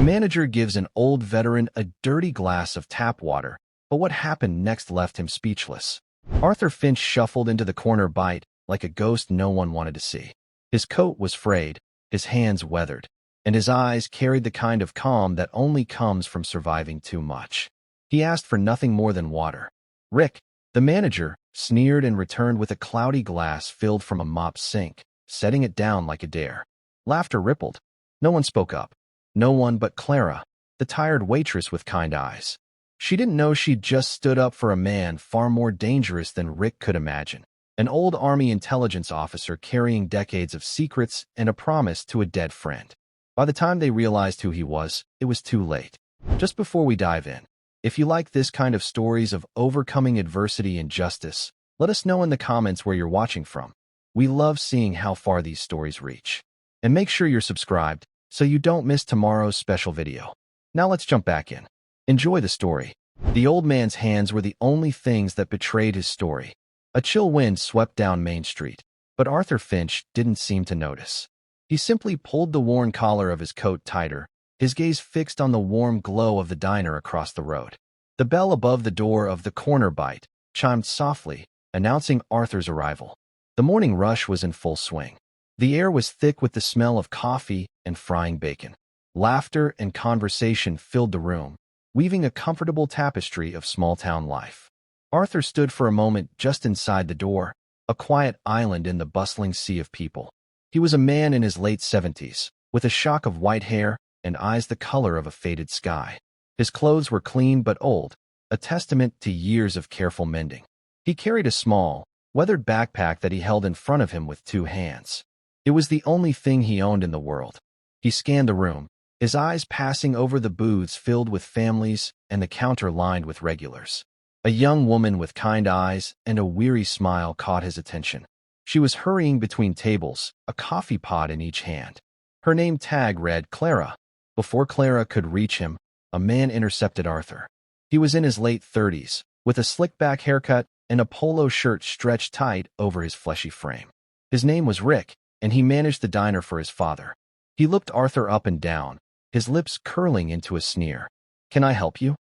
manager gives an old veteran a dirty glass of tap water, but what happened next left him speechless. Arthur Finch shuffled into the corner bite like a ghost no one wanted to see. His coat was frayed, his hands weathered, and his eyes carried the kind of calm that only comes from surviving too much. He asked for nothing more than water. Rick, the manager, sneered and returned with a cloudy glass filled from a mop sink, setting it down like a dare. Laughter rippled. No one spoke up. No one but Clara, the tired waitress with kind eyes. She didn't know she'd just stood up for a man far more dangerous than Rick could imagine. An old Army intelligence officer carrying decades of secrets and a promise to a dead friend. By the time they realized who he was, it was too late. Just before we dive in, if you like this kind of stories of overcoming adversity and justice, let us know in the comments where you're watching from. We love seeing how far these stories reach. And make sure you're subscribed so you don't miss tomorrow's special video. Now let's jump back in. Enjoy the story. The old man's hands were the only things that betrayed his story. A chill wind swept down Main Street, but Arthur Finch didn't seem to notice. He simply pulled the worn collar of his coat tighter, his gaze fixed on the warm glow of the diner across the road. The bell above the door of the corner bite chimed softly, announcing Arthur's arrival. The morning rush was in full swing. The air was thick with the smell of coffee and frying bacon. Laughter and conversation filled the room, weaving a comfortable tapestry of small-town life. Arthur stood for a moment just inside the door, a quiet island in the bustling sea of people. He was a man in his late 70s, with a shock of white hair and eyes the color of a faded sky. His clothes were clean but old, a testament to years of careful mending. He carried a small, weathered backpack that he held in front of him with two hands. It was the only thing he owned in the world. He scanned the room, his eyes passing over the booths filled with families and the counter lined with regulars. A young woman with kind eyes and a weary smile caught his attention. She was hurrying between tables, a coffee pot in each hand. Her name tag read Clara. Before Clara could reach him, a man intercepted Arthur. He was in his late 30s, with a slick-back haircut and a polo shirt stretched tight over his fleshy frame. His name was Rick, and he managed the diner for his father. He looked Arthur up and down, his lips curling into a sneer. "Can I help you?"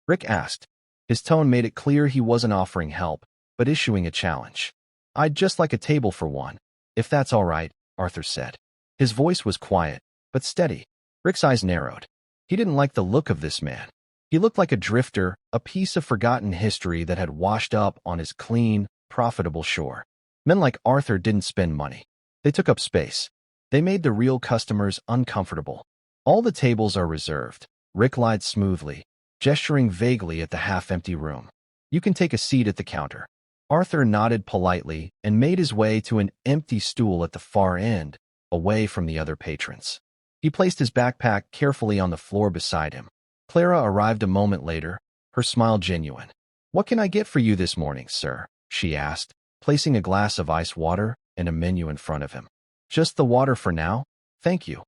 Rick asked. His tone made it clear he wasn't offering help, but issuing a challenge. "I'd just like a table for one, if that's all right," Arthur said. His voice was quiet, but steady. Rick's eyes narrowed. He didn't like the look of this man. He looked like a drifter, a piece of forgotten history that had washed up on his clean, profitable shore. Men like Arthur didn't spend money. They took up space. They made the real customers uncomfortable. "All the tables are reserved," Rick lied smoothly, gesturing vaguely at the half-empty room. "You can take a seat at the counter." Arthur nodded politely and made his way to an empty stool at the far end, away from the other patrons. He placed his backpack carefully on the floor beside him. Clara arrived a moment later, her smile genuine. "What can I get for you this morning, sir?" she asked, placing a glass of ice water and a menu in front of him. "Just the water for now? Thank you,"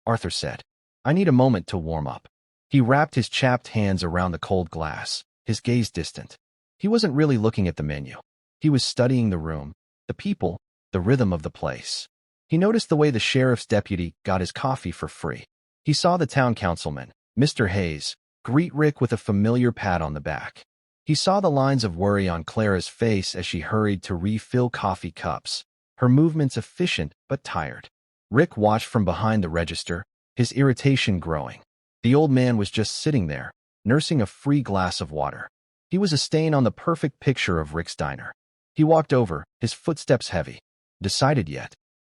Arthur said. "I need a moment to warm up." He wrapped his chapped hands around the cold glass, his gaze distant. He wasn't really looking at the menu. He was studying the room, the people, the rhythm of the place. He noticed the way the sheriff's deputy got his coffee for free. He saw the town councilman, Mr. Hayes, greet Rick with a familiar pat on the back. He saw the lines of worry on Clara's face as she hurried to refill coffee cups, her movements efficient but tired. Rick watched from behind the register, his irritation growing. The old man was just sitting there, nursing a free glass of water. He was a stain on the perfect picture of Rick's diner. He walked over, his footsteps heavy. "Decided yet?"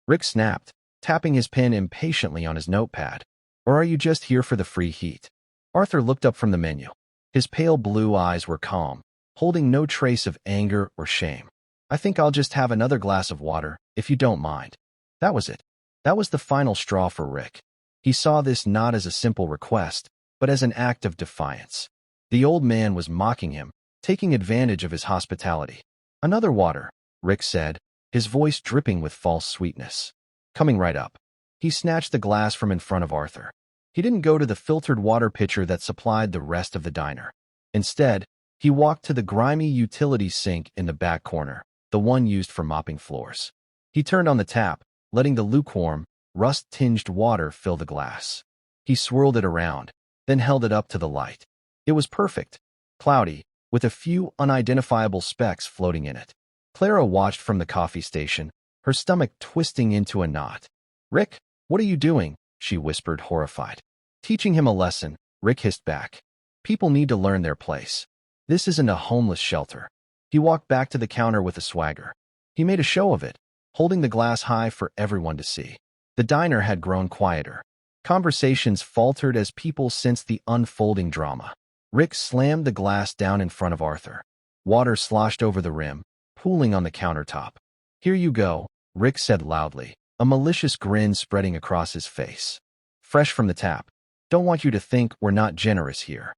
Rick snapped, tapping his pen impatiently on his notepad. "Or are you just here for the free heat?" Arthur looked up from the menu. His pale blue eyes were calm, holding no trace of anger or shame. "I think I'll just have another glass of water, if you don't mind." That was it. That was the final straw for Rick. He saw this not as a simple request, but as an act of defiance. The old man was mocking him, taking advantage of his hospitality. "Another water," Rick said, his voice dripping with false sweetness. "Coming right up." He snatched the glass from in front of Arthur. He didn't go to the filtered water pitcher that supplied the rest of the diner. Instead, he walked to the grimy utility sink in the back corner, the one used for mopping floors. He turned on the tap, letting the lukewarm, rust-tinged water fill the glass. He swirled it around, then held it up to the light. It was perfect, cloudy, with a few unidentifiable specks floating in it. Clara watched from the coffee station, her stomach twisting into a knot. "Rick, what are you doing?" she whispered, horrified. "Teaching him a lesson," Rick hissed back. "People need to learn their place. This isn't a homeless shelter." He walked back to the counter with a swagger. He made a show of it, holding the glass high for everyone to see. The diner had grown quieter. Conversations faltered as people sensed the unfolding drama. Rick slammed the glass down in front of Arthur. Water sloshed over the rim, pooling on the countertop. "Here you go," Rick said loudly, a malicious grin spreading across his face. "Fresh from the tap. Don't want you to think we're not generous here."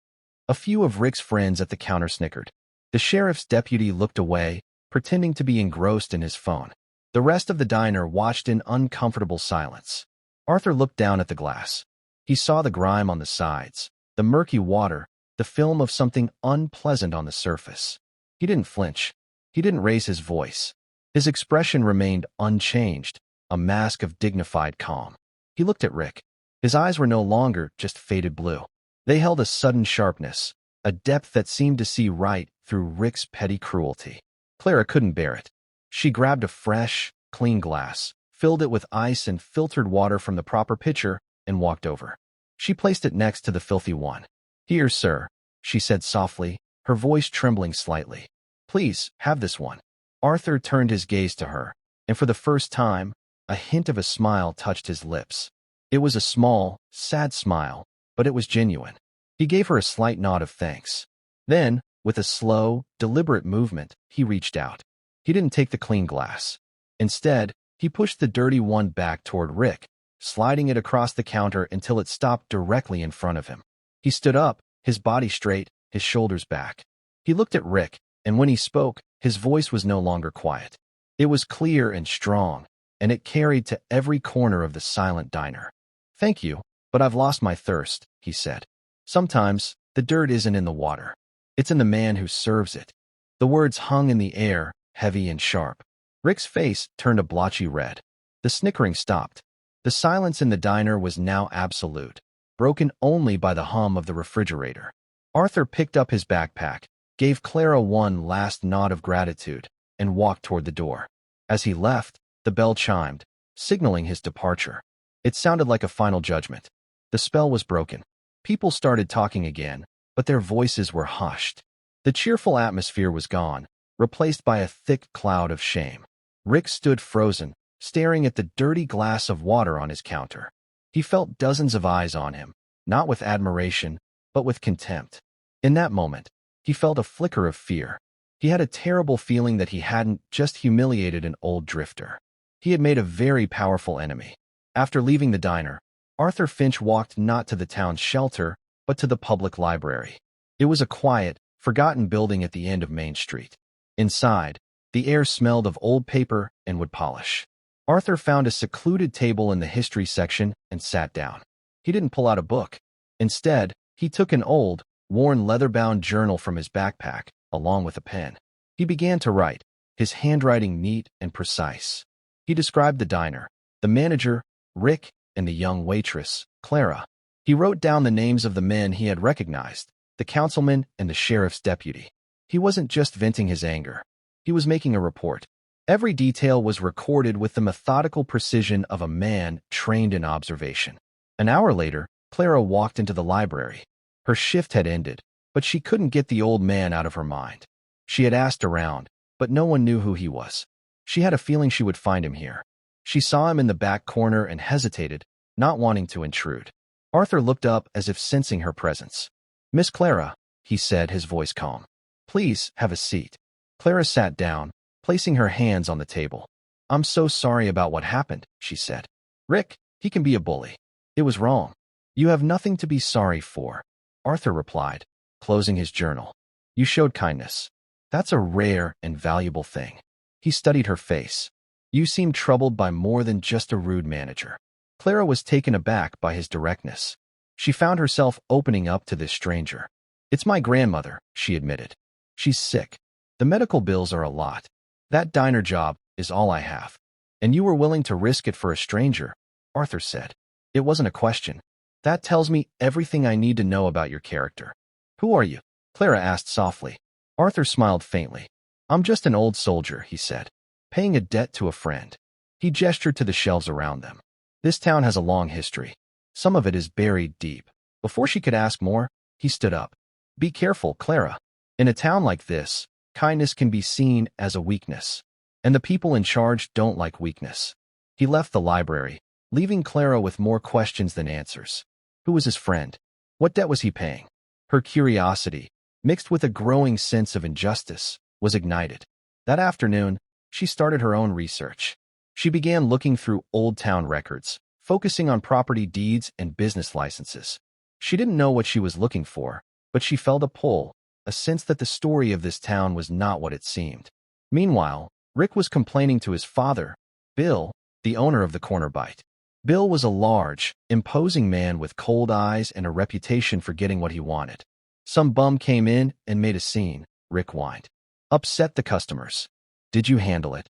A few of Rick's friends at the counter snickered. The sheriff's deputy looked away, pretending to be engrossed in his phone. The rest of the diner watched in uncomfortable silence. Arthur looked down at the glass. He saw the grime on the sides, the murky water, the film of something unpleasant on the surface. He didn't flinch. He didn't raise his voice. His expression remained unchanged, a mask of dignified calm. He looked at Rick. His eyes were no longer just faded blue. They held a sudden sharpness, a depth that seemed to see right through Rick's petty cruelty. Clara couldn't bear it. She grabbed a fresh, clean glass, filled it with ice and filtered water from the proper pitcher, and walked over. She placed it next to the filthy one. "Here, sir," she said softly, her voice trembling slightly. "Please, have this one." Arthur turned his gaze to her, and for the first time, a hint of a smile touched his lips. It was a small, sad smile, but it was genuine. He gave her a slight nod of thanks. Then, with a slow, deliberate movement, he reached out. He didn't take the clean glass. Instead, he pushed the dirty one back toward Rick, sliding it across the counter until it stopped directly in front of him. He stood up, his body straight, his shoulders back. He looked at Rick, and when he spoke, his voice was no longer quiet. It was clear and strong, and it carried to every corner of the silent diner. "Thank you, but I've lost my thirst," he said. "Sometimes, the dirt isn't in the water. It's in the man who serves it." The words hung in the air, heavy and sharp. Rick's face turned a blotchy red. The snickering stopped. The silence in the diner was now absolute, broken only by the hum of the refrigerator. Arthur picked up his backpack, gave Clara one last nod of gratitude, and walked toward the door. As he left, the bell chimed, signaling his departure. It sounded like a final judgment. The spell was broken. People started talking again, but their voices were hushed. The cheerful atmosphere was gone, replaced by a thick cloud of shame. Rick stood frozen, staring at the dirty glass of water on his counter. He felt dozens of eyes on him, not with admiration, but with contempt. In that moment, he felt a flicker of fear. He had a terrible feeling that he hadn't just humiliated an old drifter. He had made a very powerful enemy. After leaving the diner, Arthur Finch walked not to the town's shelter, but to the public library. It was a quiet, forgotten building at the end of Main Street. Inside, the air smelled of old paper and wood polish. Arthur found a secluded table in the history section and sat down. He didn't pull out a book. Instead, he took an old, worn leather-bound journal from his backpack, along with a pen. He began to write, his handwriting neat and precise. He described the diner, the manager, Rick, and the young waitress, Clara. He wrote down the names of the men he had recognized, the councilman and the sheriff's deputy. He wasn't just venting his anger. He was making a report. Every detail was recorded with the methodical precision of a man trained in observation. An hour later, Clara walked into the library. Her shift had ended, but she couldn't get the old man out of her mind. She had asked around, but no one knew who he was. She had a feeling she would find him here. She saw him in the back corner and hesitated, not wanting to intrude. Arthur looked up as if sensing her presence. "Miss Clara," he said, his voice calm. "Please, have a seat." Clara sat down, placing her hands on the table. "I'm so sorry about what happened," she said. "Rick, he can be a bully. It was wrong." "You have nothing to be sorry for," Arthur replied, closing his journal. "You showed kindness. That's a rare and valuable thing." He studied her face. "You seem troubled by more than just a rude manager." Clara was taken aback by his directness. She found herself opening up to this stranger. "It's my grandmother," she admitted. "She's sick. The medical bills are a lot. That diner job is all I have." "And you were willing to risk it for a stranger," Arthur said. "It wasn't a question." That tells me everything I need to know about your character. Who are you? Clara asked softly. Arthur smiled faintly. I'm just an old soldier, he said, paying a debt to a friend. He gestured to the shelves around them. This town has a long history. Some of it is buried deep. Before she could ask more, he stood up. Be careful, Clara. In a town like this, kindness can be seen as a weakness. And the people in charge don't like weakness. He left the library, leaving Clara with more questions than answers. Who was his friend? What debt was he paying? Her curiosity, mixed with a growing sense of injustice, was ignited. That afternoon, she started her own research. She began looking through old town records, focusing on property deeds and business licenses. She didn't know what she was looking for, but she felt a pull, a sense that the story of this town was not what it seemed. Meanwhile, Rick was complaining to his father, Bill, the owner of the corner bite. Bill was a large, imposing man with cold eyes and a reputation for getting what he wanted. Some bum came in and made a scene, Rick whined. Upset the customers. Did you handle it?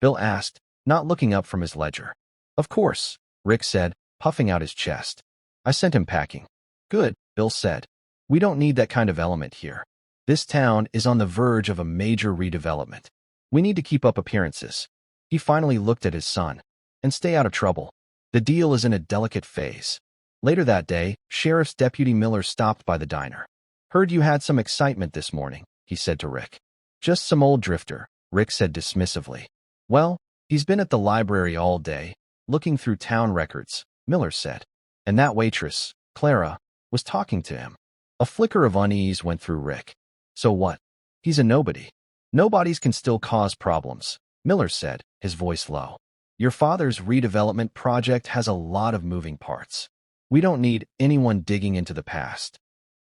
Bill asked, not looking up from his ledger. Of course, Rick said, puffing out his chest. I sent him packing. Good, Bill said. We don't need that kind of element here. This town is on the verge of a major redevelopment. We need to keep up appearances. He finally looked at his son. And stay out of trouble. The deal is in a delicate phase. Later that day, Sheriff's Deputy Miller stopped by the diner. Heard you had some excitement this morning, he said to Rick. Just some old drifter, Rick said dismissively. Well, he's been at the library all day, looking through town records, Miller said. And that waitress, Clara, was talking to him. A flicker of unease went through Rick. So what? He's a nobody. Nobodies can still cause problems, Miller said, his voice low. Your father's redevelopment project has a lot of moving parts. We don't need anyone digging into the past.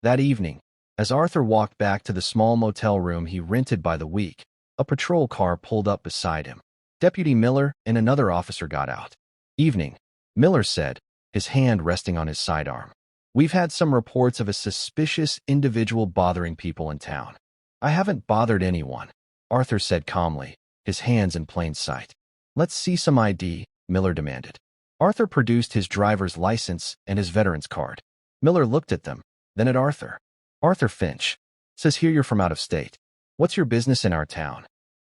That evening, as Arthur walked back to the small motel room he rented by the week, a patrol car pulled up beside him. Deputy Miller and another officer got out. Evening, Miller said, his hand resting on his sidearm. We've had some reports of a suspicious individual bothering people in town. I haven't bothered anyone, Arthur said calmly, his hands in plain sight. Let's see some ID, Miller demanded. Arthur produced his driver's license and his veteran's card. Miller looked at them, then at Arthur. Arthur Finch. Says here you're from out of state. What's your business in our town?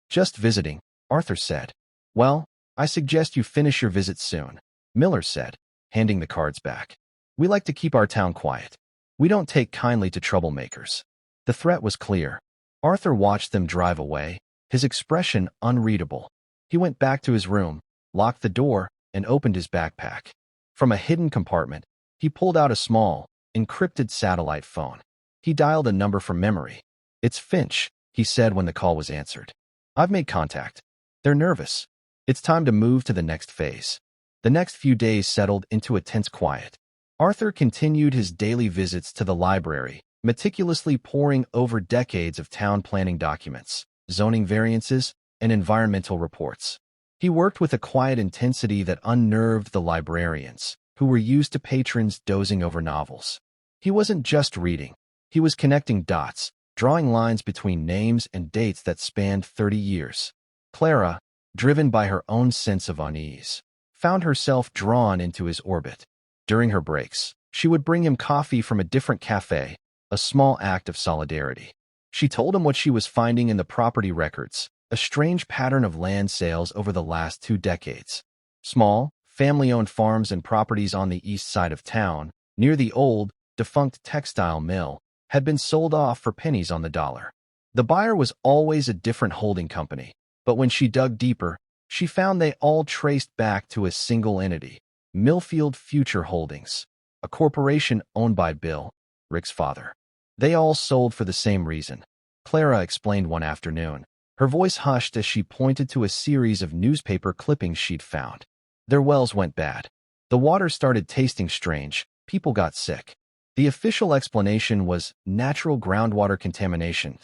Just visiting, Arthur said. Well, I suggest you finish your visit soon, Miller said, handing the cards back. We like to keep our town quiet. We don't take kindly to troublemakers. The threat was clear. Arthur watched them drive away, his expression unreadable. He went back to his room, locked the door, and opened his backpack. From a hidden compartment, he pulled out a small, encrypted satellite phone. He dialed a number from memory. It's Finch, he said when the call was answered. I've made contact. They're nervous. It's time to move to the next phase. The next few days settled into a tense quiet. Arthur continued his daily visits to the library, meticulously poring over decades of town planning documents, zoning variances, and environmental reports. He worked with a quiet intensity that unnerved the librarians, who were used to patrons dozing over novels. He wasn't just reading. He was connecting dots, drawing lines between names and dates that spanned 30 years. Clara, driven by her own sense of unease, found herself drawn into his orbit. During her breaks, she would bring him coffee from a different cafe, a small act of solidarity. She told him what she was finding in the property records, a strange pattern of land sales over the last 2 decades. Small, family-owned farms and properties on the east side of town, near the old, defunct textile mill, had been sold off for pennies on the dollar. The buyer was always a different holding company, but when she dug deeper, she found they all traced back to a single entity, Millfield Future Holdings, a corporation owned by Bill, Rick's father. They all sold for the same reason, Clara explained one afternoon. Her voice hushed as she pointed to a series of newspaper clippings she'd found. Their wells went bad. The water started tasting strange. People got sick. The official explanation was natural groundwater contamination.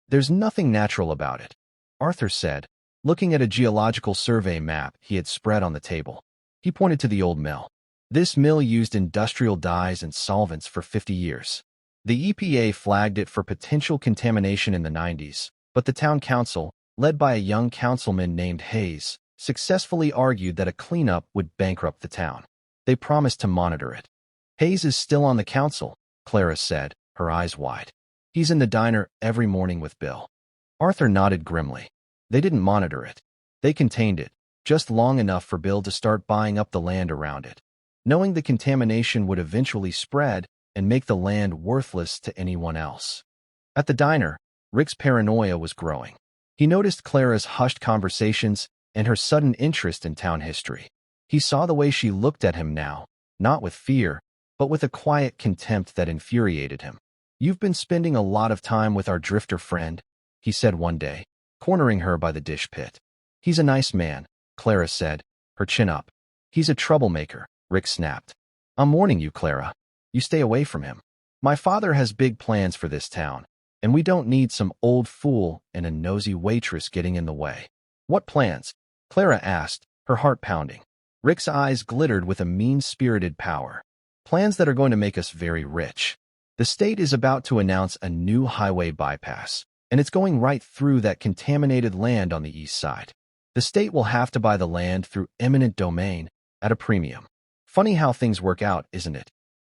There's nothing natural about it, Arthur said, looking at a geological survey map he had spread on the table. He pointed to the old mill. This mill used industrial dyes and solvents for 50 years. The EPA flagged it for potential contamination in the 90s, but the town council, led by a young councilman named Hayes, successfully argued that a cleanup would bankrupt the town. They promised to monitor it. Hayes is still on the council, Clara said, her eyes wide. He's in the diner every morning with Bill. Arthur nodded grimly. They didn't monitor it. They contained it, just long enough for Bill to start buying up the land around it, knowing the contamination would eventually spread and make the land worthless to anyone else. At the diner, Rick's paranoia was growing. He noticed Clara's hushed conversations and her sudden interest in town history. He saw the way she looked at him now, not with fear, but with a quiet contempt that infuriated him. "You've been spending a lot of time with our drifter friend," he said one day, cornering her by the dish pit. "He's a nice man," Clara said, her chin up. "He's a troublemaker," Rick snapped. "I'm warning you, Clara. You stay away from him. My father has big plans for this town, and we don't need some old fool and a nosy waitress getting in the way." "What plans?" Clara asked, her heart pounding. Rick's eyes glittered with a mean-spirited power. "Plans that are going to make us very rich. The state is about to announce a new highway bypass, and it's going right through that contaminated land on the east side. The state will have to buy the land through eminent domain at a premium. Funny how things work out, isn't it?"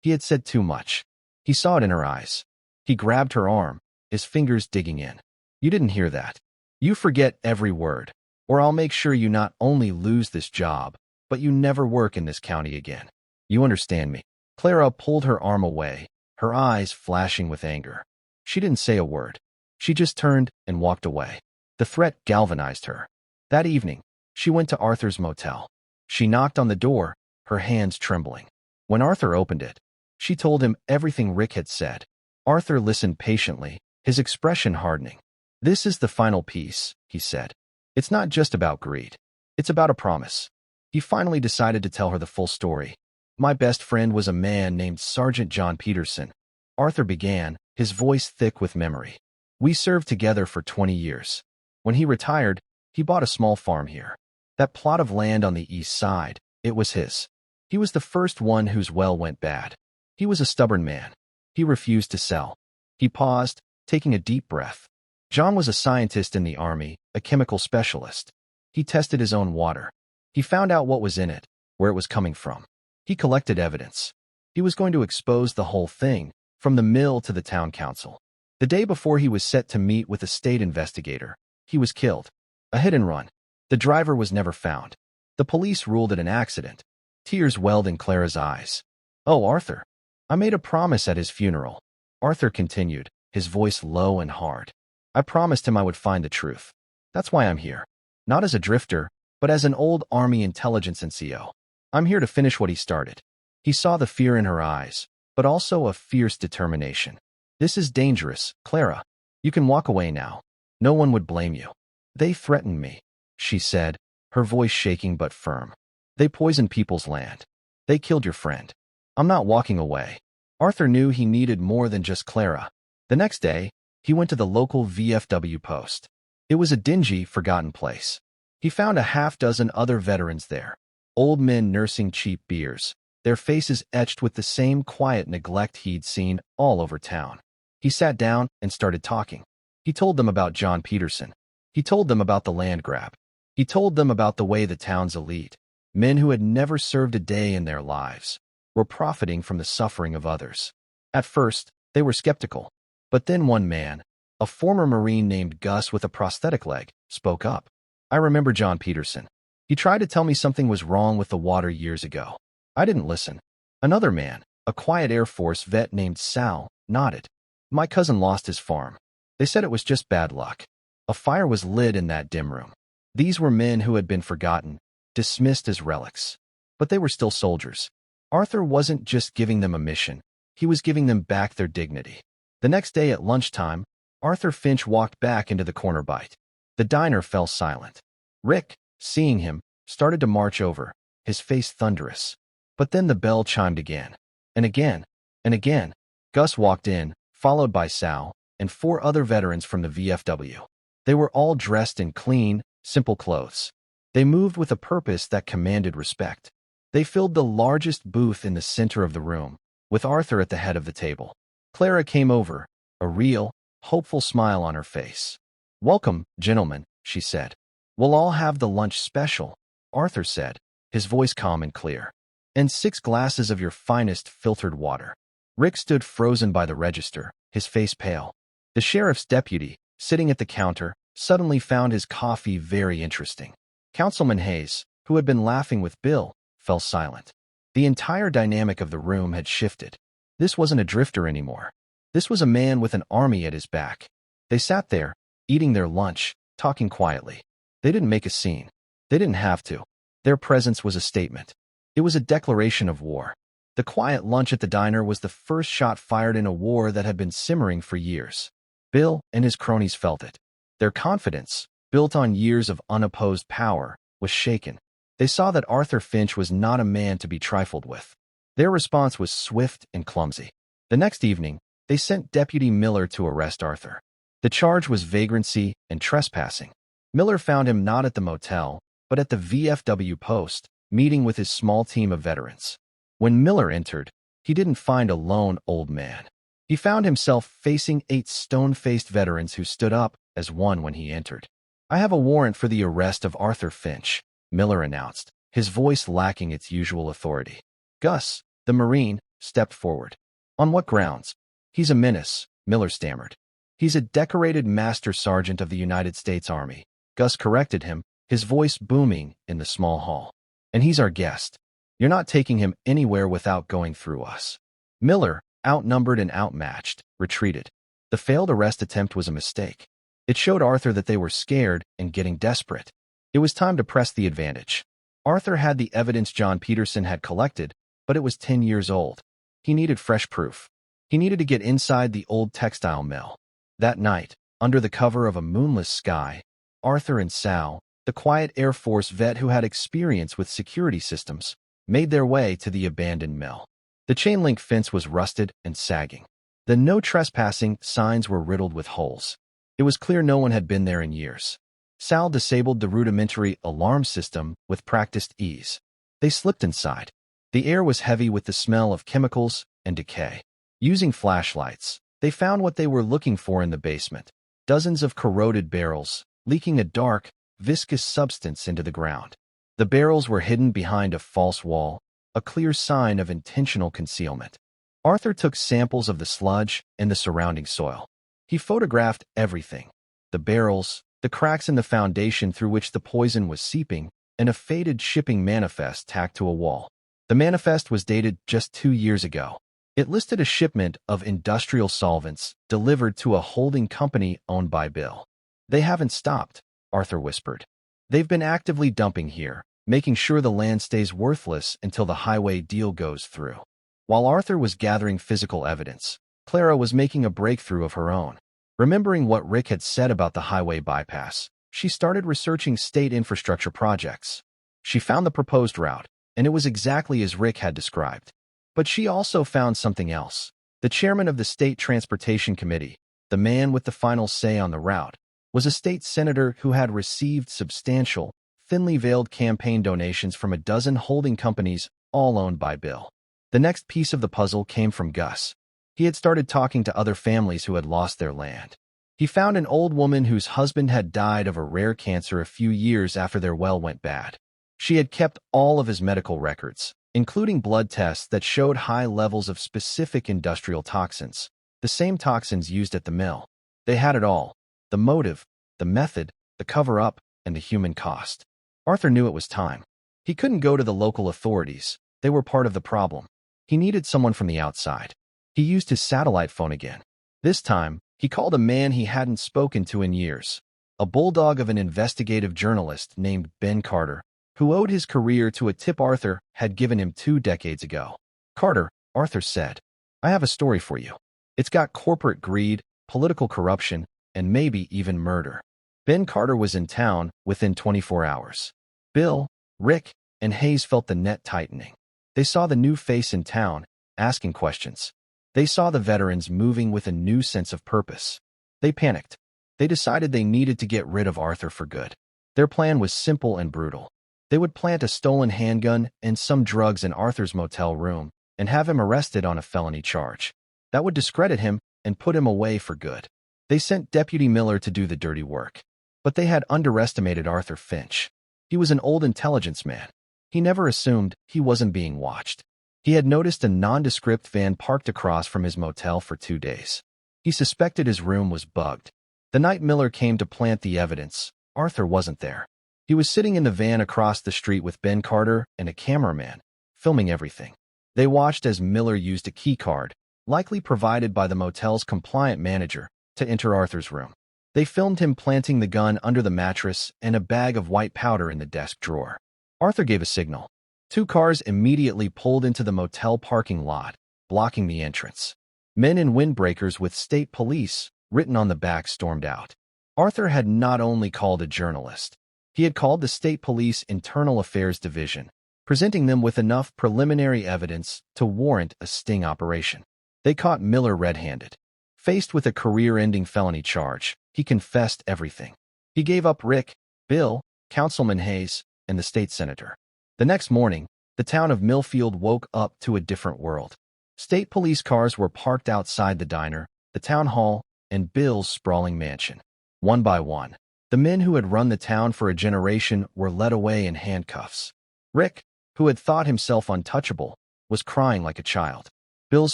He had said too much. He saw it in her eyes. He grabbed her arm, his fingers digging in. "You didn't hear that. You forget every word, or I'll make sure you not only lose this job, but you never work in this county again. You understand me?" Clara pulled her arm away, her eyes flashing with anger. She didn't say a word. She just turned and walked away. The threat galvanized her. That evening, she went to Arthur's motel. She knocked on the door, her hands trembling. When Arthur opened it, she told him everything Rick had said. Arthur listened patiently, his expression hardening. "This is the final piece," he said. "It's not just about greed. It's about a promise." He finally decided to tell her the full story. "My best friend was a man named Sergeant John Peterson," Arthur began, his voice thick with memory. "We served together for 20 years. When he retired, he bought a small farm here. That plot of land on the east side, it was his. He was the first one whose well went bad. He was a stubborn man. He refused to sell." He paused, taking a deep breath. "John was a scientist in the army, a chemical specialist. He tested his own water. He found out what was in it, where it was coming from. He collected evidence. He was going to expose the whole thing, from the mill to the town council. The day before he was set to meet with a state investigator, he was killed. A hit and run. The driver was never found. The police ruled it an accident." Tears welled in Clara's eyes. "Oh, Arthur. I made a promise at his funeral," Arthur continued, his voice low and hard. "I promised him I would find the truth. That's why I'm here. Not as a drifter, but as an old Army intelligence NCO. I'm here to finish what he started." He saw the fear in her eyes, but also a fierce determination. "This is dangerous, Clara. You can walk away now. No one would blame you." "They threatened me," she said, her voice shaking but firm. "They poisoned people's land. They killed your friend. I'm not walking away." Arthur knew he needed more than just Clara. The next day, he went to the local VFW post. It was a dingy, forgotten place. He found a half-dozen other veterans there, old men nursing cheap beers, their faces etched with the same quiet neglect he'd seen all over town. He sat down and started talking. He told them about John Peterson. He told them about the land grab. He told them about the way the town's elite, men who had never served a day in their lives, were profiting from the suffering of others. At first, they were skeptical. But then one man, a former Marine named Gus with a prosthetic leg, spoke up. "I remember John Peterson. He tried to tell me something was wrong with the water years ago. I didn't listen." Another man, a quiet Air Force vet named Sal, nodded. "My cousin lost his farm. They said it was just bad luck. A fire was lit in that dim room." These were men who had been forgotten, dismissed as relics. But they were still soldiers. Arthur wasn't just giving them a mission. He was giving them back their dignity. The next day at lunchtime, Arthur Finch walked back into the corner bite. The diner fell silent. Rick, seeing him, started to march over, his face thunderous. But then the bell chimed again, and again, and again. Gus walked in, followed by Sal, and 4 other veterans from the VFW. They were all dressed in clean, simple clothes. They moved with a purpose that commanded respect. They filled the largest booth in the center of the room, with Arthur at the head of the table. Clara came over, a real, hopeful smile on her face. "Welcome, gentlemen," she said. "We'll all have the lunch special," Arthur said, his voice calm and clear. and 6 glasses of your finest filtered water." Rick stood frozen by the register, his face pale. The sheriff's deputy, sitting at the counter, suddenly found his coffee very interesting. Councilman Hayes, who had been laughing with Bill, fell silent. The entire dynamic of the room had shifted. This wasn't a drifter anymore. This was a man with an army at his back. They sat there, eating their lunch, talking quietly. They didn't make a scene. They didn't have to. Their presence was a statement. It was a declaration of war. The quiet lunch at the diner was the first shot fired in a war that had been simmering for years. Bill and his cronies felt it. Their confidence, built on years of unopposed power, was shaken. They saw that Arthur Finch was not a man to be trifled with. Their response was swift and clumsy. The next evening, they sent Deputy Miller to arrest Arthur. The charge was vagrancy and trespassing. Miller found him not at the motel, but at the VFW post, meeting with his small team of veterans. When Miller entered, he didn't find a lone old man. He found himself facing 8 stone-faced veterans who stood up as one when he entered. "I have a warrant for the arrest of Arthur Finch," Miller announced, his voice lacking its usual authority. Gus, the Marine, stepped forward. "On what grounds?" "He's a menace," Miller stammered. "He's a decorated Master Sergeant of the United States Army," Gus corrected him, his voice booming in the small hall. "And he's our guest. You're not taking him anywhere without going through us." Miller, outnumbered and outmatched, retreated. The failed arrest attempt was a mistake. It showed Arthur that they were scared and getting desperate. It was time to press the advantage. Arthur had the evidence John Peterson had collected, but it was 10 years old. He needed fresh proof. He needed to get inside the old textile mill. That night, under the cover of a moonless sky, Arthur and Sal, the quiet Air Force vet who had experience with security systems, made their way to the abandoned mill. The chain-link fence was rusted and sagging. The no trespassing signs were riddled with holes. It was clear no one had been there in years. Sal disabled the rudimentary alarm system with practiced ease. They slipped inside. The air was heavy with the smell of chemicals and decay. Using flashlights, they found what they were looking for in the basement. Dozens of corroded barrels, leaking a dark, viscous substance into the ground. The barrels were hidden behind a false wall, a clear sign of intentional concealment. Arthur took samples of the sludge and the surrounding soil. He photographed everything: the barrels, the cracks in the foundation through which the poison was seeping, and a faded shipping manifest tacked to a wall. The manifest was dated just 2 years ago. It listed a shipment of industrial solvents delivered to a holding company owned by Bill. "They haven't stopped," Arthur whispered. "They've been actively dumping here, making sure the land stays worthless until the highway deal goes through." While Arthur was gathering physical evidence, Clara was making a breakthrough of her own. Remembering what Rick had said about the highway bypass, she started researching state infrastructure projects. She found the proposed route, and it was exactly as Rick had described. But she also found something else. The chairman of the State Transportation Committee, the man with the final say on the route, was a state senator who had received substantial, thinly veiled campaign donations from a dozen holding companies, all owned by Bill. The next piece of the puzzle came from Gus. He had started talking to other families who had lost their land. He found an old woman whose husband had died of a rare cancer a few years after their well went bad. She had kept all of his medical records, including blood tests that showed high levels of specific industrial toxins, the same toxins used at the mill. They had it all: the motive, the method, the cover-up, and the human cost. Arthur knew it was time. He couldn't go to the local authorities. They were part of the problem. He needed someone from the outside. He used his satellite phone again. This time, he called a man he hadn't spoken to in years, a bulldog of an investigative journalist named Ben Carter, who owed his career to a tip Arthur had given him 2 decades ago. "Carter," Arthur said, "I have a story for you. It's got corporate greed, political corruption, and maybe even murder." Ben Carter was in town within 24 hours. Bill, Rick, and Hayes felt the net tightening. They saw the new face in town, asking questions. They saw the veterans moving with a new sense of purpose. They panicked. They decided they needed to get rid of Arthur for good. Their plan was simple and brutal. They would plant a stolen handgun and some drugs in Arthur's motel room and have him arrested on a felony charge. That would discredit him and put him away for good. They sent Deputy Miller to do the dirty work. But they had underestimated Arthur Finch. He was an old intelligence man. He never assumed he wasn't being watched. He had noticed a nondescript van parked across from his motel for 2 days. He suspected his room was bugged. The night Miller came to plant the evidence, Arthur wasn't there. He was sitting in the van across the street with Ben Carter and a cameraman, filming everything. They watched as Miller used a key card, likely provided by the motel's compliant manager, to enter Arthur's room. They filmed him planting the gun under the mattress and a bag of white powder in the desk drawer. Arthur gave a signal. 2 cars immediately pulled into the motel parking lot, blocking the entrance. Men in windbreakers with state police written on the back stormed out. Arthur had not only called a journalist. He had called the state police internal affairs division, presenting them with enough preliminary evidence to warrant a sting operation. They caught Miller red-handed. Faced with a career-ending felony charge, he confessed everything. He gave up Rick, Bill, Councilman Hayes, and the state senator. The next morning, the town of Millfield woke up to a different world. State police cars were parked outside the diner, the town hall, and Bill's sprawling mansion. One by one, the men who had run the town for a generation were led away in handcuffs. Rick, who had thought himself untouchable, was crying like a child. Bill's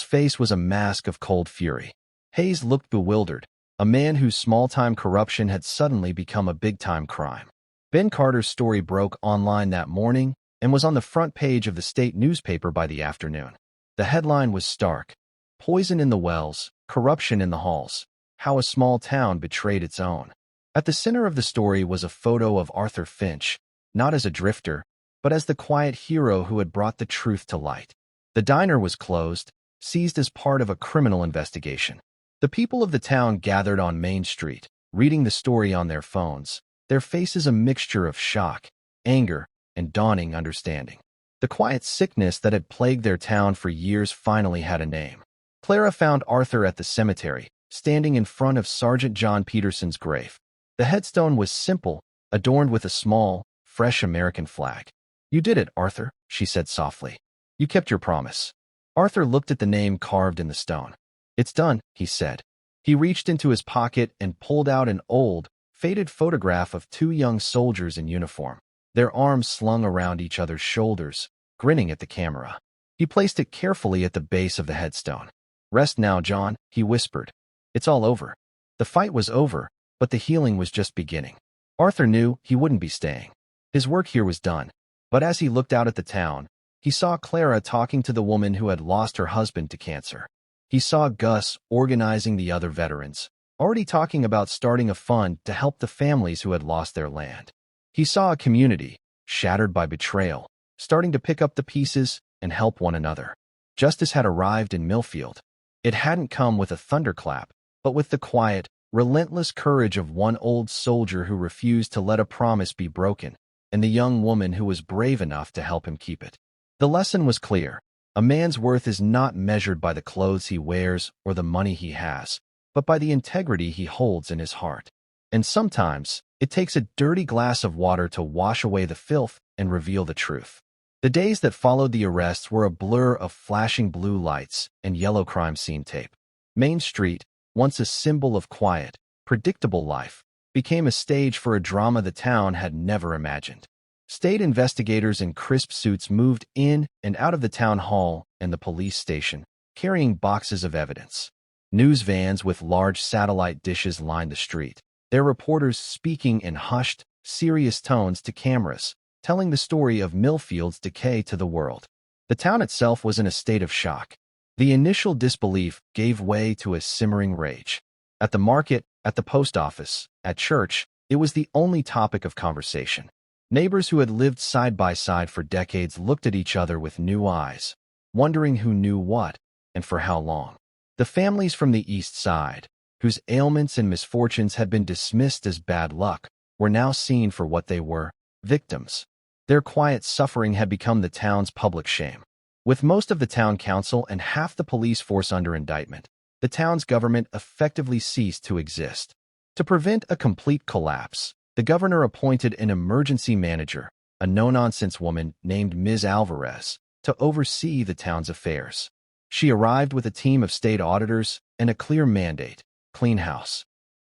face was a mask of cold fury. Hayes looked bewildered, a man whose small-time corruption had suddenly become a big-time crime. Ben Carter's story broke online that morning and was on the front page of the state newspaper by the afternoon. The headline was stark: "Poison in the wells, corruption in the halls. How a small town betrayed its own." At the center of the story was a photo of Arthur Finch, not as a drifter, but as the quiet hero who had brought the truth to light. The diner was closed, seized as part of a criminal investigation. The people of the town gathered on Main Street, reading the story on their phones, their faces a mixture of shock, anger, and dawning understanding. The quiet sickness that had plagued their town for years finally had a name. Clara found Arthur at the cemetery, standing in front of Sergeant John Peterson's grave. The headstone was simple, adorned with a small, fresh American flag. "You did it, Arthur," she said softly. "You kept your promise." Arthur looked at the name carved in the stone. "It's done," he said. He reached into his pocket and pulled out an old, faded photograph of 2 young soldiers in uniform, their arms slung around each other's shoulders, grinning at the camera. He placed it carefully at the base of the headstone. "Rest now, John," he whispered. "It's all over." The fight was over, but the healing was just beginning. Arthur knew he wouldn't be staying. His work here was done. But as he looked out at the town, he saw Clara talking to the woman who had lost her husband to cancer. He saw Gus organizing the other veterans, already talking about starting a fund to help the families who had lost their land. He saw a community, shattered by betrayal, starting to pick up the pieces and help one another. Justice had arrived in Millfield. It hadn't come with a thunderclap, but with the quiet, relentless courage of one old soldier who refused to let a promise be broken, and the young woman who was brave enough to help him keep it. The lesson was clear. A man's worth is not measured by the clothes he wears or the money he has, but by the integrity he holds in his heart. And sometimes, it takes a dirty glass of water to wash away the filth and reveal the truth. The days that followed the arrests were a blur of flashing blue lights and yellow crime scene tape. Main Street, once a symbol of quiet, predictable life, became a stage for a drama the town had never imagined. State investigators in crisp suits moved in and out of the town hall and the police station, carrying boxes of evidence. News vans with large satellite dishes lined the street, their reporters speaking in hushed, serious tones to cameras, telling the story of Millfield's decay to the world. The town itself was in a state of shock. The initial disbelief gave way to a simmering rage. At the market, at the post office, at church, it was the only topic of conversation. Neighbors who had lived side by side for decades looked at each other with new eyes, wondering who knew what and for how long. The families from the East Side, whose ailments and misfortunes had been dismissed as bad luck, were now seen for what they were, victims. Their quiet suffering had become the town's public shame. With most of the town council and half the police force under indictment, the town's government effectively ceased to exist. To prevent a complete collapse, the governor appointed an emergency manager, a no-nonsense woman named Ms. Alvarez, to oversee the town's affairs. She arrived with a team of state auditors and a clear mandate: clean house.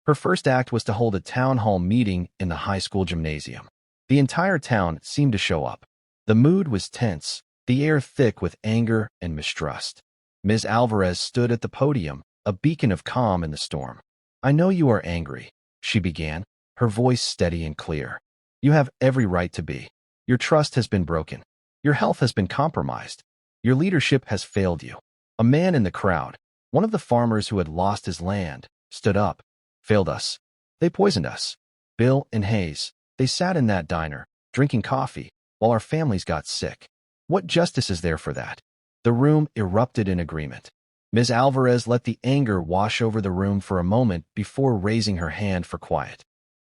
Her first act was to hold a town hall meeting in the high school gymnasium. The entire town seemed to show up. The mood was tense, the air thick with anger and mistrust. Ms. Alvarez stood at the podium, a beacon of calm in the storm. "I know you are angry," she began, her voice steady and clear. "You have every right to be. Your trust has been broken. Your health has been compromised. Your leadership has failed you." A man in the crowd, one of the farmers who had lost his land, stood up. "Failed us. They poisoned us. Bill and Hayes, they sat in that diner, drinking coffee, while our families got sick. What justice is there for that?" The room erupted in agreement. Ms. Alvarez let the anger wash over the room for a moment before raising her hand for quiet.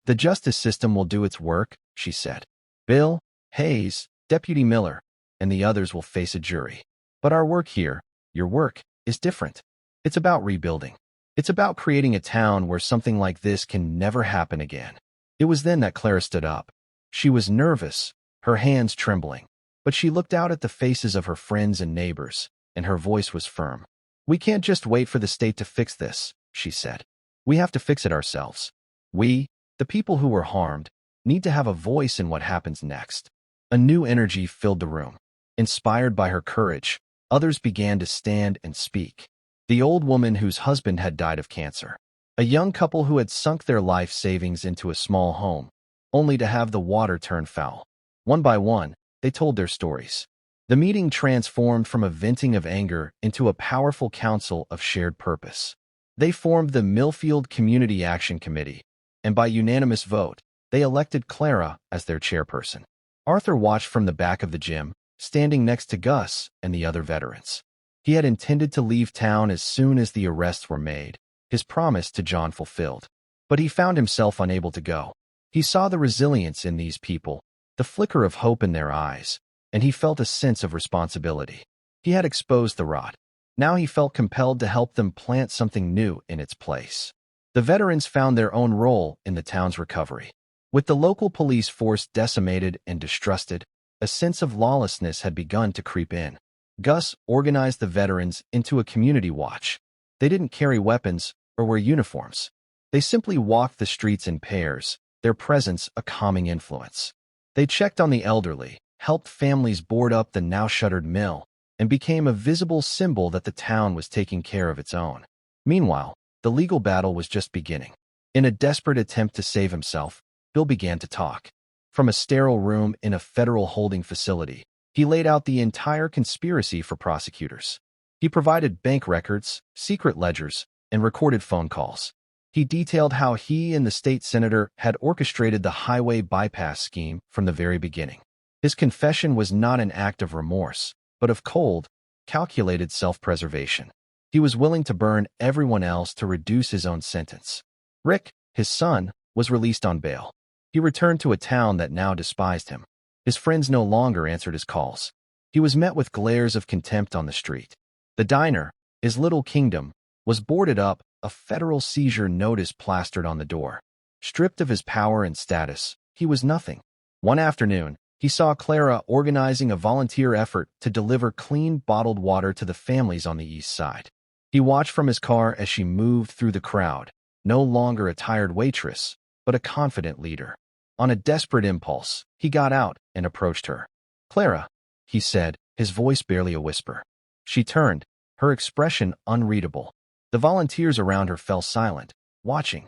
"The justice system will do its work," she said. "Bill, Hayes, Deputy Miller, and the others will face a jury. But our work here, your work, is different. It's about rebuilding. It's about creating a town where something like this can never happen again." It was then that Clara stood up. She was nervous, her hands trembling, but she looked out at the faces of her friends and neighbors, and her voice was firm. "We can't just wait for the state to fix this," she said. "We have to fix it ourselves. We, the people who were harmed, need to have a voice in what happens next." A new energy filled the room. Inspired by her courage, others began to stand and speak. The old woman whose husband had died of cancer. A young couple who had sunk their life savings into a small home, only to have the water turn foul. One by one, they told their stories. The meeting transformed from a venting of anger into a powerful council of shared purpose. They formed the Millfield Community Action Committee, and by unanimous vote, they elected Clara as their chairperson. Arthur watched from the back of the gym, standing next to Gus and the other veterans. He had intended to leave town as soon as the arrests were made, his promise to John fulfilled. But he found himself unable to go. He saw the resilience in these people, the flicker of hope in their eyes, and he felt a sense of responsibility. He had exposed the rot. Now he felt compelled to help them plant something new in its place. The veterans found their own role in the town's recovery. With the local police force decimated and distrusted, a sense of lawlessness had begun to creep in. Gus organized the veterans into a community watch. They didn't carry weapons or wear uniforms. They simply walked the streets in pairs, their presence a calming influence. They checked on the elderly, helped families board up the now-shuttered mill, and became a visible symbol that the town was taking care of its own. Meanwhile, the legal battle was just beginning. In a desperate attempt to save himself, Bill began to talk. From a sterile room in a federal holding facility, he laid out the entire conspiracy for prosecutors. He provided bank records, secret ledgers, and recorded phone calls. He detailed how he and the state senator had orchestrated the highway bypass scheme from the very beginning. His confession was not an act of remorse, but of cold, calculated self-preservation. He was willing to burn everyone else to reduce his own sentence. Rick, his son, was released on bail. He returned to a town that now despised him. His friends no longer answered his calls. He was met with glares of contempt on the street. The diner, his little kingdom, was boarded up, a federal seizure notice plastered on the door. Stripped of his power and status, he was nothing. One afternoon, he saw Clara organizing a volunteer effort to deliver clean bottled water to the families on the east side. He watched from his car as she moved through the crowd, no longer a tired waitress, but a confident leader. On a desperate impulse, he got out and approached her. "Clara," he said, his voice barely a whisper. She turned, her expression unreadable. The volunteers around her fell silent, watching.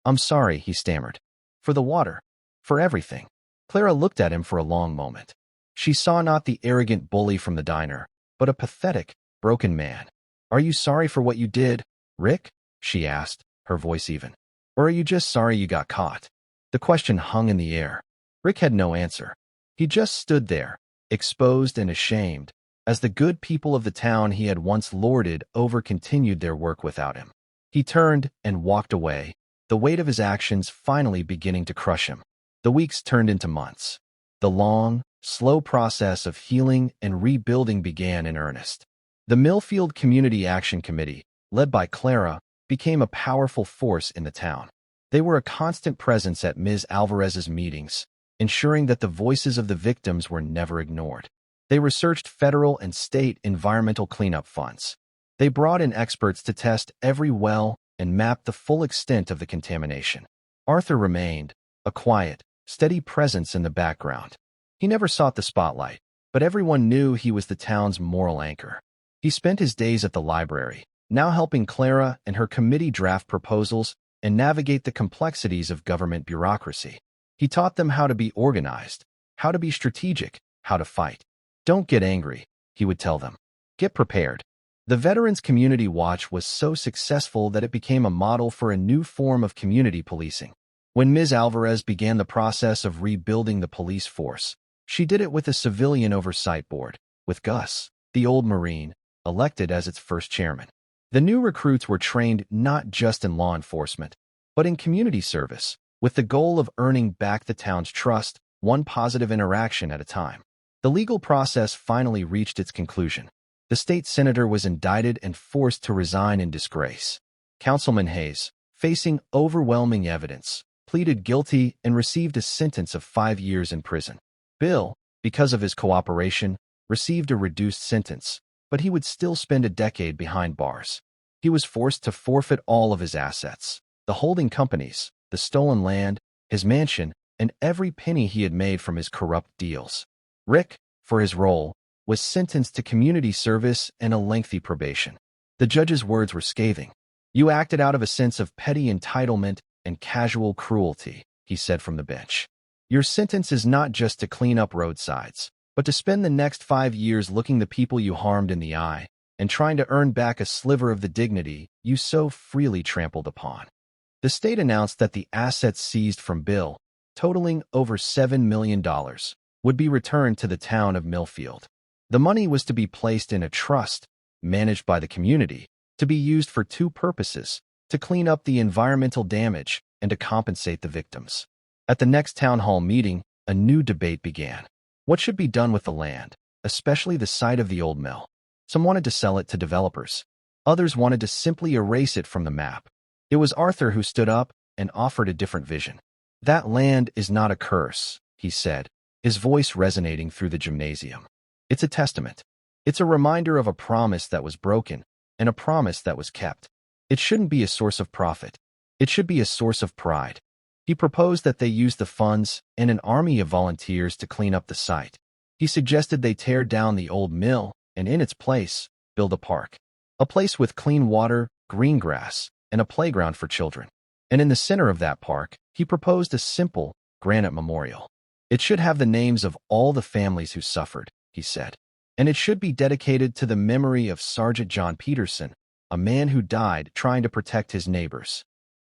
I'm sorry," he stammered. "For the water. For everything." Clara looked at him for a long moment. She saw not the arrogant bully from the diner, but a pathetic, broken man. "Are you sorry for what you did, Rick?" she asked, her voice even. "Or are you just sorry you got caught?" The question hung in the air. Rick had no answer. He just stood there, exposed and ashamed, as the good people of the town he had once lorded over continued their work without him. He turned and walked away, the weight of his actions finally beginning to crush him. The weeks turned into months. The long, slow process of healing and rebuilding began in earnest. The Millfield Community Action Committee, led by Clara, became a powerful force in the town. They were a constant presence at Ms. Alvarez's meetings, ensuring that the voices of the victims were never ignored. They researched federal and state environmental cleanup funds. They brought in experts to test every well and map the full extent of the contamination. Arthur remained, a quiet, steady presence in the background. He never sought the spotlight, but everyone knew he was the town's moral anchor. He spent his days at the library, now helping Clara and her committee draft proposals and navigate the complexities of government bureaucracy. He taught them how to be organized, how to be strategic, how to fight. Don't get angry, he would tell them. Get prepared. The Veterans Community Watch was so successful that it became a model for a new form of community policing. When Ms. Alvarez began the process of rebuilding the police force, she did it with a civilian oversight board, with Gus, the old Marine, elected as its first chairman. The new recruits were trained not just in law enforcement, but in community service, with the goal of earning back the town's trust, one positive interaction at a time. The legal process finally reached its conclusion. The state senator was indicted and forced to resign in disgrace. Councilman Hayes, facing overwhelming evidence, pleaded guilty and received a sentence of 5 years in prison. Bill, because of his cooperation, received a reduced sentence, but he would still spend a decade behind bars. He was forced to forfeit all of his assets, the holding companies, the stolen land, his mansion, and every penny he had made from his corrupt deals. Rick, for his role, was sentenced to community service and a lengthy probation. The judge's words were scathing. "You acted out of a sense of petty entitlement and casual cruelty," he said from the bench. "Your sentence is not just to clean up roadsides, but to spend the next 5 years looking the people you harmed in the eye and trying to earn back a sliver of the dignity you so freely trampled upon." The state announced that the assets seized from Bill, totaling over $7 million, would be returned to the town of Millfield. The money was to be placed in a trust, managed by the community, to be used for 2 purposes: to clean up the environmental damage and to compensate the victims. At the next town hall meeting, a new debate began. What should be done with the land, especially the site of the old mill? Some wanted to sell it to developers. Others wanted to simply erase it from the map. It was Arthur who stood up and offered a different vision. "That land is not a curse," he said, his voice resonating through the gymnasium. "It's a testament. It's a reminder of a promise that was broken and a promise that was kept. It shouldn't be a source of profit. It should be a source of pride." He proposed that they use the funds and an army of volunteers to clean up the site. He suggested they tear down the old mill and in its place, build a park. A place with clean water, green grass, and a playground for children. And in the center of that park, he proposed a simple, granite memorial. "It should have the names of all the families who suffered," he said. "And it should be dedicated to the memory of Sergeant John Peterson, a man who died trying to protect his neighbors."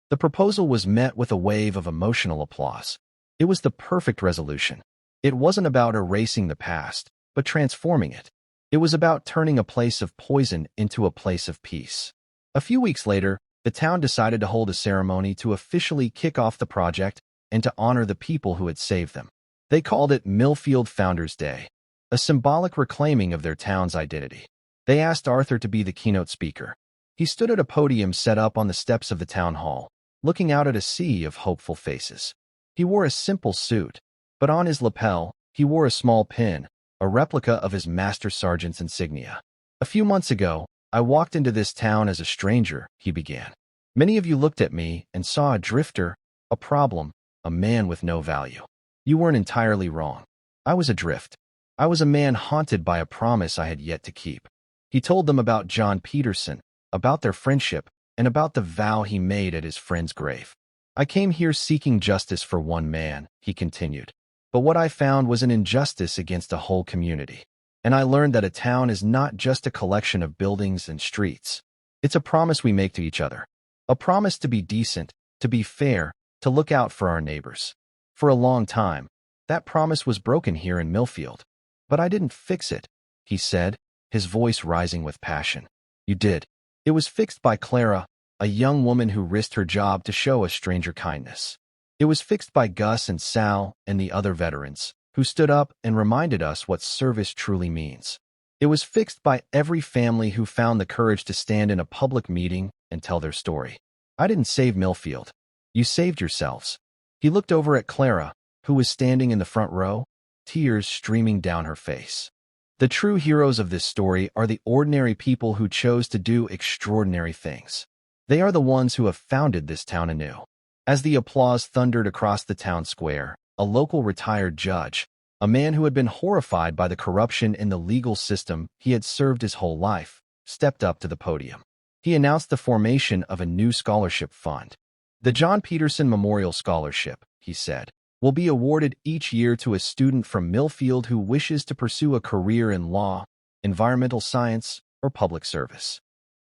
The proposal was met with a wave of emotional applause. It was the perfect resolution. It wasn't about erasing the past, but transforming it. It was about turning a place of poison into a place of peace. A few weeks later, the town decided to hold a ceremony to officially kick off the project and to honor the people who had saved them. They called it Millfield Founders Day, a symbolic reclaiming of their town's identity. They asked Arthur to be the keynote speaker. He stood at a podium set up on the steps of the town hall, looking out at a sea of hopeful faces. He wore a simple suit, but on his lapel, he wore a small pin, a replica of his master sergeant's insignia. "A few months ago, I walked into this town as a stranger," he began. "Many of you looked at me and saw a drifter, a problem, a man with no value. You weren't entirely wrong. I was adrift. I was a man haunted by a promise I had yet to keep." He told them about John Peterson, about their friendship, and about the vow he made at his friend's grave. "I came here seeking justice for one man," he continued. "But what I found was an injustice against a whole community. And I learned that a town is not just a collection of buildings and streets. It's a promise we make to each other. A promise to be decent, to be fair, to look out for our neighbors. For a long time, that promise was broken here in Millfield. But I didn't fix it," he said, his voice rising with passion. "You did. It was fixed by Clara, a young woman who risked her job to show a stranger kindness. It was fixed by Gus and Sal and the other veterans, who stood up and reminded us what service truly means. It was fixed by every family who found the courage to stand in a public meeting and tell their story. I didn't save Millfield. You saved yourselves." He looked over at Clara, who was standing in the front row, tears streaming down her face. The true heroes of this story are the ordinary people who chose to do extraordinary things. They are the ones who have founded this town anew. As the applause thundered across the town square, a local retired judge, A man who had been horrified by the corruption in the legal system he had served his whole life, stepped up to the podium. He announced the formation of a new scholarship fund. The John Peterson Memorial Scholarship, he said, will be awarded each year to a student from Millfield who wishes to pursue a career in law, environmental science, or public service.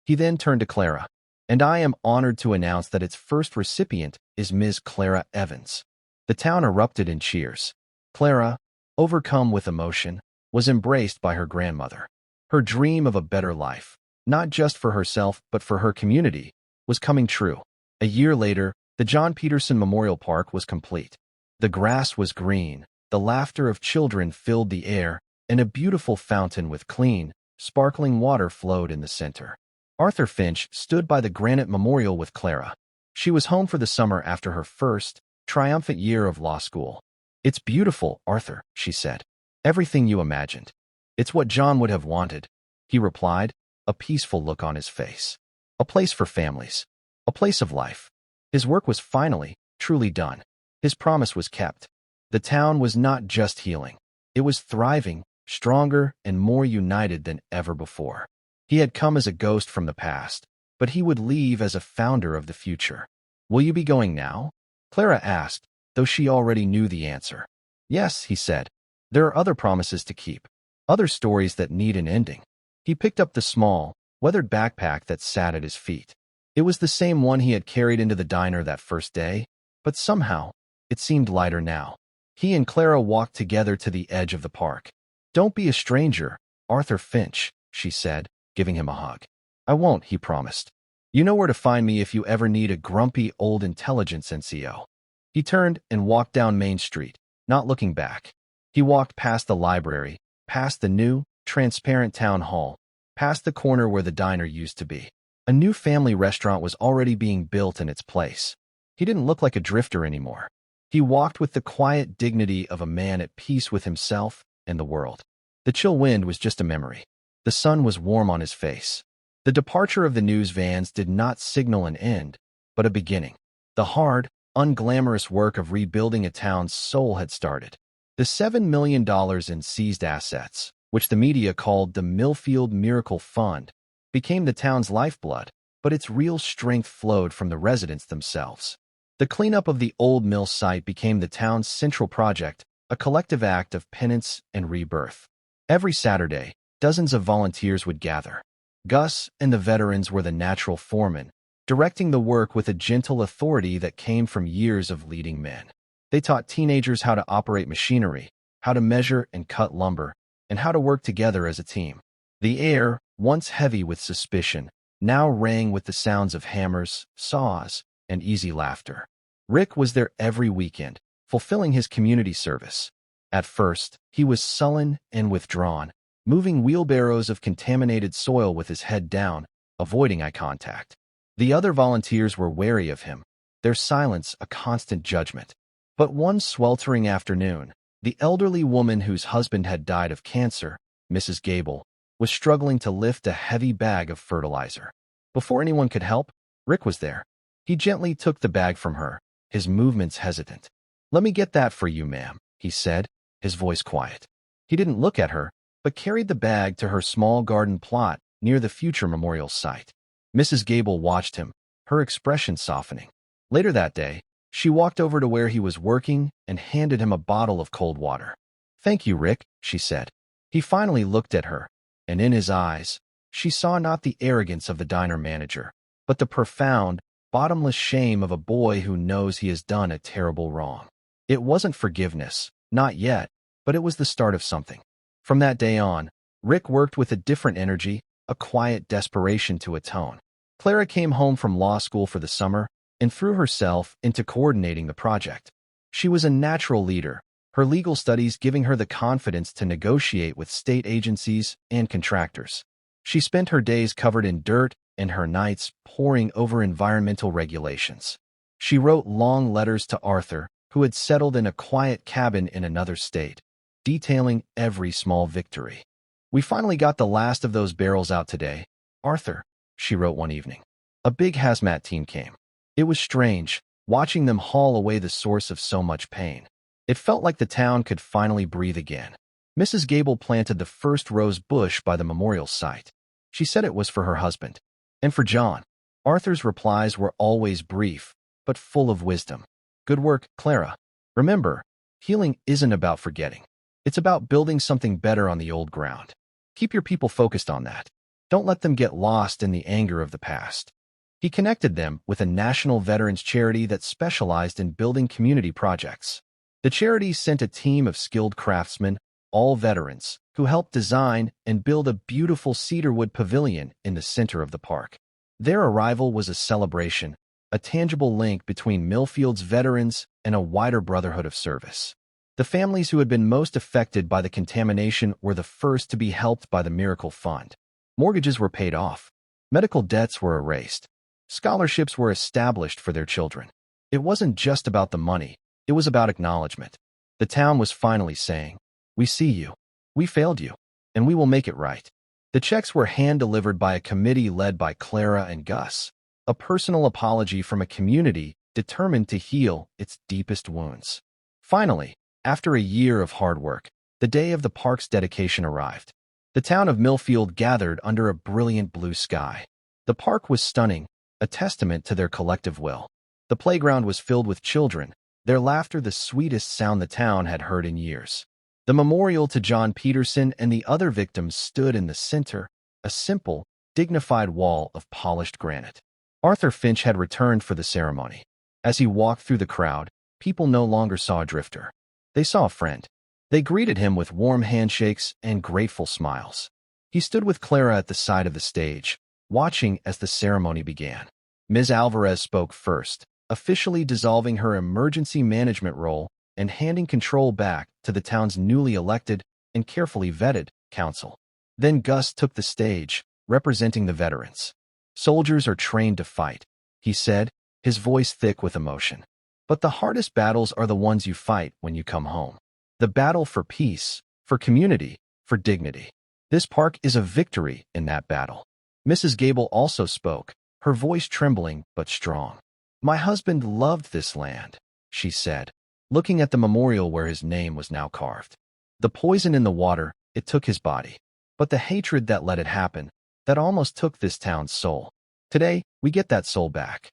He then turned to Clara, and I am honored to announce that its first recipient is Ms. Clara Evans. The town erupted in cheers. Clara, overcome with emotion, was embraced by her grandmother. Her dream of a better life, not just for herself but for her community, was coming true. A year later, the John Peterson Memorial Park was complete. The grass was green, the laughter of children filled the air, and a beautiful fountain with clean, sparkling water flowed in the center. Arthur Finch stood by the granite memorial with Clara. She was home for the summer after her first, triumphant year of law school. "It's beautiful, Arthur," she said. "Everything you imagined. It's what John would have wanted," he replied, a peaceful look on his face. A place for families. A place of life. His work was finally, truly done. His promise was kept. The town was not just healing. It was thriving, stronger, and more united than ever before. He had come as a ghost from the past, but he would leave as a founder of the future. "Will you be going now?" Clara asked, though she already knew the answer. "Yes," he said. "There are other promises to keep. Other stories that need an ending." He picked up the small, weathered backpack that sat at his feet. It was the same one he had carried into the diner that first day, but somehow, it seemed lighter now. He and Clara walked together to the edge of the park. "Don't be a stranger, Arthur Finch," she said, giving him a hug. "I won't," he promised. "You know where to find me if you ever need a grumpy old intelligence NCO." He turned and walked down Main Street, not looking back. He walked past the library, past the new, transparent town hall, past the corner where the diner used to be. A new family restaurant was already being built in its place. He didn't look like a drifter anymore. He walked with the quiet dignity of a man at peace with himself and the world. The chill wind was just a memory. The sun was warm on his face. The departure of the news vans did not signal an end, but a beginning. The hard, unglamorous work of rebuilding a town's soul had started. The $7 million in seized assets, which the media called the Millfield Miracle Fund, became the town's lifeblood, but its real strength flowed from the residents themselves. The cleanup of the old mill site became the town's central project, a collective act of penance and rebirth. Every Saturday, dozens of volunteers would gather. Gus and the veterans were the natural foremen, directing the work with a gentle authority that came from years of leading men. They taught teenagers how to operate machinery, how to measure and cut lumber, and how to work together as a team. The air, once heavy with suspicion, now rang with the sounds of hammers, saws, and easy laughter. Rick was there every weekend, fulfilling his community service. At first, he was sullen and withdrawn, moving wheelbarrows of contaminated soil with his head down, avoiding eye contact. The other volunteers were wary of him, their silence a constant judgment. But one sweltering afternoon, the elderly woman whose husband had died of cancer, Mrs. Gable, was struggling to lift a heavy bag of fertilizer. Before anyone could help, Rick was there. He gently took the bag from her, his movements hesitant. "Let me get that for you, ma'am," he said, his voice quiet. He didn't look at her, but carried the bag to her small garden plot near the future memorial site. Mrs. Gable watched him, her expression softening. Later that day, she walked over to where he was working and handed him a bottle of cold water. "Thank you, Rick," she said. He finally looked at her, and in his eyes, she saw not the arrogance of the diner manager, but the profound, bottomless shame of a boy who knows he has done a terrible wrong. It wasn't forgiveness, not yet, but it was the start of something. From that day on, Rick worked with a different energy, a quiet desperation to atone. Clara came home from law school for the summer and threw herself into coordinating the project. She was a natural leader, her legal studies giving her the confidence to negotiate with state agencies and contractors. She spent her days covered in dirt and her nights poring over environmental regulations. She wrote long letters to Arthur, who had settled in a quiet cabin in another state, detailing every small victory. "We finally got the last of those barrels out today, Arthur," she wrote one evening. A big hazmat team came. It was strange, watching them haul away the source of so much pain. It felt like the town could finally breathe again. Mrs. Gable planted the first rose bush by the memorial site. She said it was for her husband. And for John. Arthur's replies were always brief, but full of wisdom. Good work, Clara. Remember, healing isn't about forgetting. It's about building something better on the old ground. Keep your people focused on that. Don't let them get lost in the anger of the past. He connected them with a national veterans charity that specialized in building community projects. The charity sent a team of skilled craftsmen, all veterans, who helped design and build a beautiful cedarwood pavilion in the center of the park. Their arrival was a celebration, a tangible link between Millfield's veterans and a wider brotherhood of service. The families who had been most affected by the contamination were the first to be helped by the Miracle Fund. Mortgages were paid off. Medical debts were erased. Scholarships were established for their children. It wasn't just about the money. It was about acknowledgement. The town was finally saying, "We see you. We failed you. And we will make it right." The checks were hand-delivered by a committee led by Clara and Gus, a personal apology from a community determined to heal its deepest wounds. Finally, after a year of hard work, the day of the park's dedication arrived. The town of Millfield gathered under a brilliant blue sky. The park was stunning, a testament to their collective will. The playground was filled with children, their laughter the sweetest sound the town had heard in years. The memorial to John Peterson and the other victims stood in the center, a simple, dignified wall of polished granite. Arthur Finch had returned for the ceremony. As he walked through the crowd, people no longer saw a drifter. They saw a friend. They greeted him with warm handshakes and grateful smiles. He stood with Clara at the side of the stage, watching as the ceremony began. Ms. Alvarez spoke first, officially dissolving her emergency management role and handing control back to the town's newly elected and carefully vetted council. Then Gus took the stage, representing the veterans. "Soldiers are trained to fight," he said, his voice thick with emotion. "But the hardest battles are the ones you fight when you come home. The battle for peace, for community, for dignity. This park is a victory in that battle." Mrs. Gable also spoke, her voice trembling but strong. "My husband loved this land," she said, looking at the memorial where his name was now carved. "The poison in the water, it took his body. But the hatred that let it happen, that almost took this town's soul. Today, we get that soul back."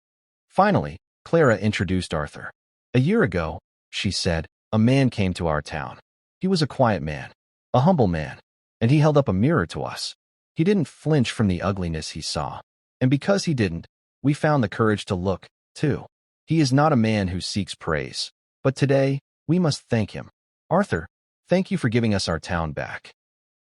Finally, Clara introduced Arthur. "A year ago," she said, "a man came to our town. He was a quiet man, a humble man, and he held up a mirror to us. He didn't flinch from the ugliness he saw. And because he didn't, we found the courage to look, too. He is not a man who seeks praise. But today, we must thank him. Arthur, thank you for giving us our town back."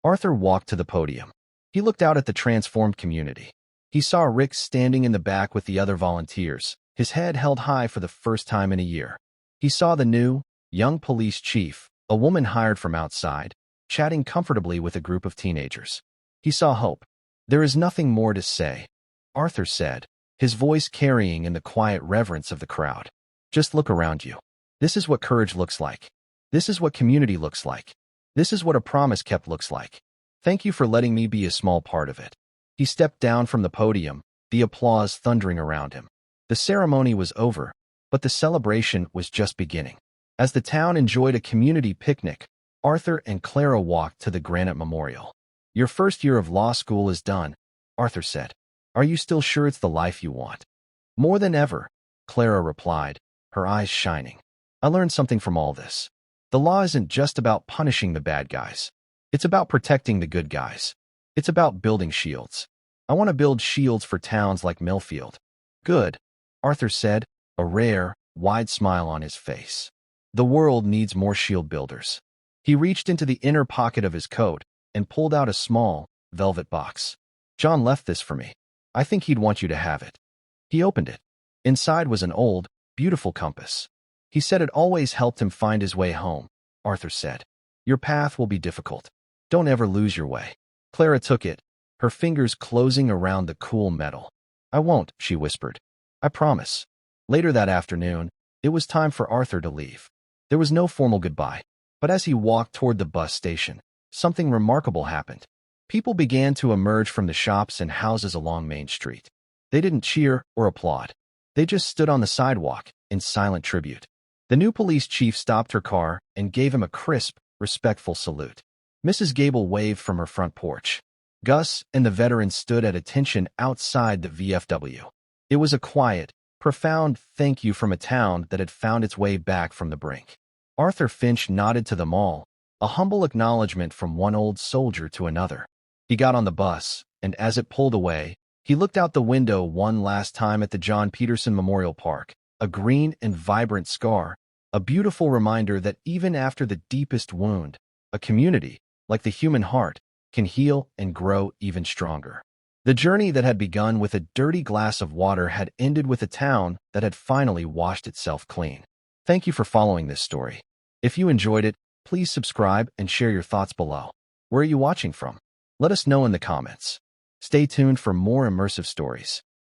Arthur walked to the podium. He looked out at the transformed community. He saw Rick standing in the back with the other volunteers, his head held high for the first time in a year. He saw the new, young police chief, a woman hired from outside, chatting comfortably with a group of teenagers. He saw hope. "There is nothing more to say," Arthur said, his voice carrying in the quiet reverence of the crowd. "Just look around you. This is what courage looks like. This is what community looks like. This is what a promise kept looks like. Thank you for letting me be a small part of it." He stepped down from the podium, the applause thundering around him. The ceremony was over, but the celebration was just beginning. As the town enjoyed a community picnic, Arthur and Clara walked to the granite memorial. "Your first year of law school is done," Arthur said. "Are you still sure it's the life you want?" "More than ever," Clara replied, her eyes shining. "I learned something from all this. The law isn't just about punishing the bad guys. It's about protecting the good guys. It's about building shields. I want to build shields for towns like Millfield." "Good," Arthur said, a rare, wide smile on his face. "The world needs more shield builders." He reached into the inner pocket of his coat and pulled out a small, velvet box. "John left this for me. I think he'd want you to have it." He opened it. Inside was an old, beautiful compass. He said it always helped him find his way home. Arthur said, "Your path will be difficult. Don't ever lose your way." Clara took it, her fingers closing around the cool metal. "I won't," she whispered. "I promise." Later that afternoon, it was time for Arthur to leave. There was no formal goodbye, but as he walked toward the bus station, something remarkable happened. People began to emerge from the shops and houses along Main Street. They didn't cheer or applaud. They just stood on the sidewalk in silent tribute. The new police chief stopped her car and gave him a crisp, respectful salute. Mrs. Gable waved from her front porch. Gus and the veteran stood at attention outside the VFW. It was a quiet, profound thank you from a town that had found its way back from the brink. Arthur Finch nodded to them all, a humble acknowledgement from one old soldier to another. He got on the bus, and as it pulled away, he looked out the window one last time at the John Peterson Memorial Park, a green and vibrant scar, a beautiful reminder that even after the deepest wound, a community, like the human heart, can heal and grow even stronger. The journey that had begun with a dirty glass of water had ended with a town that had finally washed itself clean. Thank you for following this story. If you enjoyed it, please subscribe and share your thoughts below. Where are you watching from? Let us know in the comments. Stay tuned for more immersive stories.